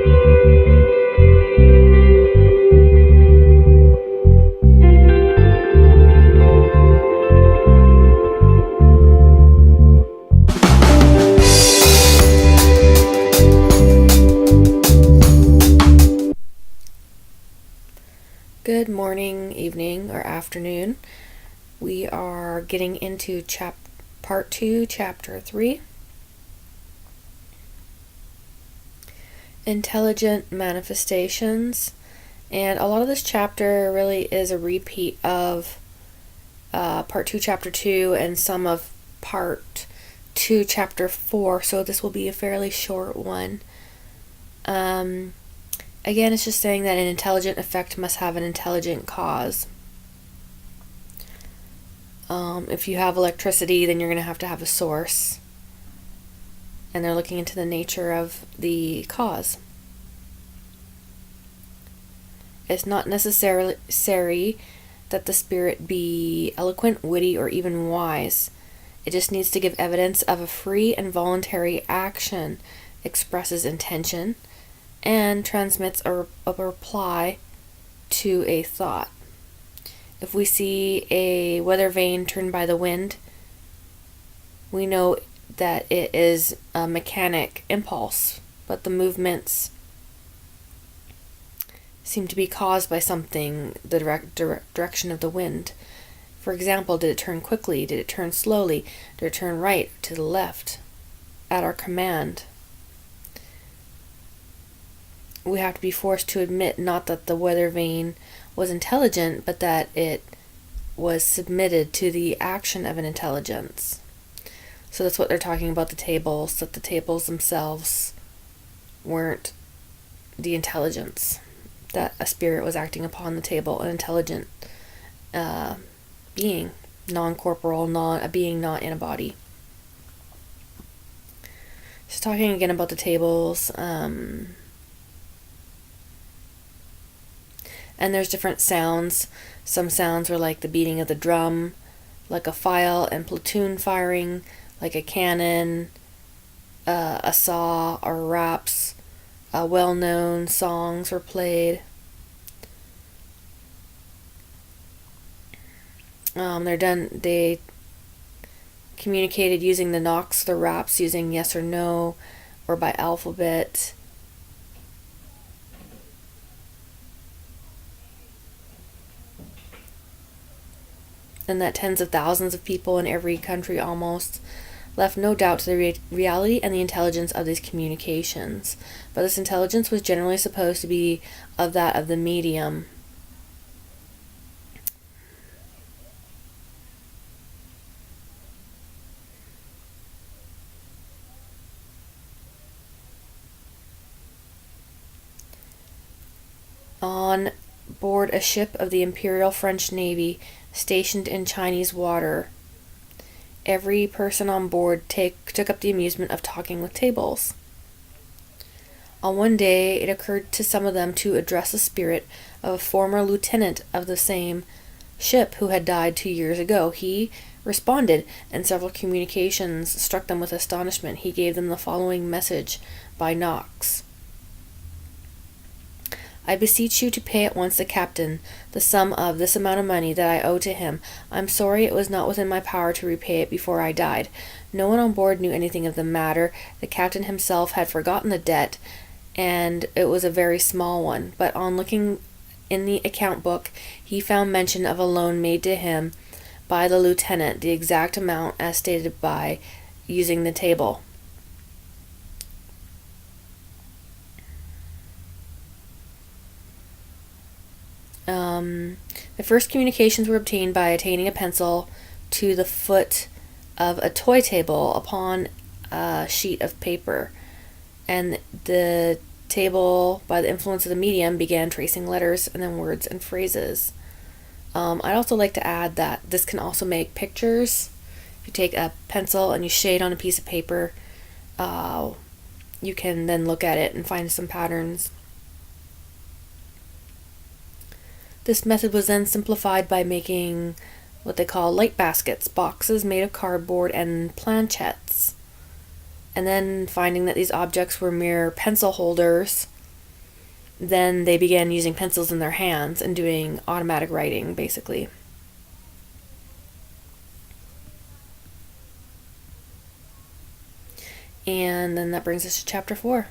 Good morning, evening, or afternoon. We are getting into Part 2, Chapter 3. Intelligent Manifestations. And a lot of this chapter really is a repeat of Part 2, Chapter 2, and some of Part 2, Chapter 4, so this will be a fairly short one. Again, it's just saying that an intelligent effect must have an intelligent cause. If you have electricity, then you're going to have a source. And they're looking into the nature of the cause. It's not necessarily that the spirit be eloquent, witty, or even wise. It just needs to give evidence of a free and voluntary action, expresses intention, and transmits a reply to a thought. If we see a weather vane turned by the wind, we know that it is a mechanic impulse, but the movements seem to be caused by something, the direction of the wind. For example, did it turn quickly? Did it turn slowly? Did it turn right, to the left, at our command? We have to be forced to admit not that the weather vane was intelligent, but that it was submitted to the action of an intelligence. So that's what they're talking about the tables, that the tables themselves weren't the intelligence, that a spirit was acting upon the table, an intelligent being, non-corporal, a being not in a body. Just talking again about the tables, and there's different sounds. Some sounds were like the beating of the drum, like a file and platoon firing, like a cannon, a saw, or raps. Well-known songs were played. They communicated using the knocks, the raps using yes or no, or by alphabet. And that tens of thousands of people in every country almost left no doubt to the reality and the intelligence of these communications. But this intelligence was generally supposed to be of that of the medium. On board a ship of the Imperial French Navy stationed in Chinese water, every person on board took up the amusement of talking with tables. On one day, it occurred to some of them to address the spirit of a former lieutenant of the same ship who had died 2 years ago. He responded, and several communications struck them with astonishment. He gave them the following message by knocks. I beseech you to pay at once the captain the sum of this amount of money that I owe to him. I'm sorry it was not within my power to repay it before I died. No one on board knew anything of the matter. The captain himself had forgotten the debt, and it was a very small one. But on looking in the account book, he found mention of a loan made to him by the lieutenant, the exact amount as stated by using the table. The first communications were obtained by attaining a pencil to the foot of a toy table upon a sheet of paper, and the table, by the influence of the medium, began tracing letters and then words and phrases. I'd also like to add that this can also make pictures. If you take a pencil and you shade on a piece of paper, you can then look at it and find some patterns. This method was then simplified by making what they call light baskets, boxes made of cardboard and planchettes. And then finding that these objects were mere pencil holders, then they began using pencils in their hands and doing automatic writing, basically. And then that brings us to chapter 4.